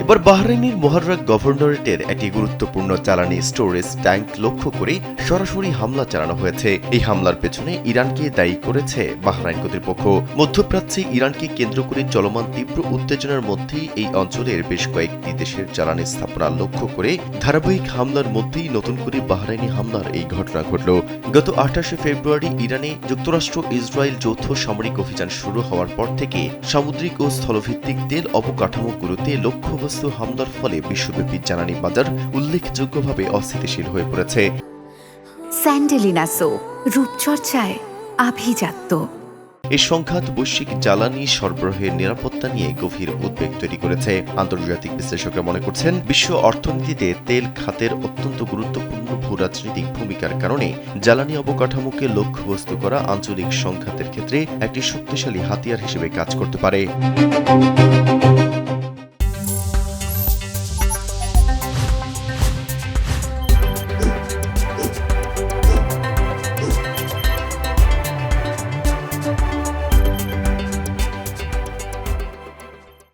এবার বাহরাইনের মুহাররাক গভর্নরেটের একটি গুরুত্বপূর্ণ জ্বালানি স্টোরেজ ট্যাঙ্ক লক্ষ্য করে সরাসরি হামলা চালানো হয়েছে। এই হামলার পেছনে ইরানকে দায়ী করেছে বাহরাইন কর্তৃপক্ষ। মধ্যপ্রাচ্যে ইরানকে কেন্দ্র করে চলমান তীব্র উত্তেজনার মধ্যেই এই অঞ্চলের বেশ কয়েকটি দেশের জ্বালানি স্থাপনা লক্ষ্য করে ধারাবাহিক হামলার মধ্যেই নতুন করে বাহরাইনি হামলার এই ঘটনা ঘটল। গত 28 ফেব্রুয়ারি ইরানে যুক্তরাষ্ট্র ইসরায়েল যৌথ সামরিক অভিযান শুরু হওয়ার পর থেকে সামুদ্রিক ও স্থলভিত্তিক তেল অবকাঠামোগুলোতে লক্ষ্যবস্তু হামলার ফলে বিশ্বব্যাপী জ্বালানি বাজার উল্লেখযোগ্যভাবে অস্থিতিশীল হয়ে পড়েছে। স্যান্ডেলিনা সো, রূপচর্চায় আভিজাত্য। এই সংঘাত বৈশ্বিক জ্বালানি সরবরাহের নিরাপত্তা নিয়ে গভীর উদ্বেগ তৈরি করেছে। আন্তর্জাতিক বিশ্লেষকরা মনে করছেন, বিশ্ব অর্থনীতিতে তেল খাতের অত্যন্ত গুরুত্বপূর্ণ ভূরাজনৈতিক ভূমিকার কারণে জ্বালানি অবকাঠামোকে লক্ষ্যবস্তু করা আঞ্চলিক সংঘাতের ক্ষেত্রে একটি শক্তিশালী হাতিয়ার হিসেবে কাজ করতে পারে।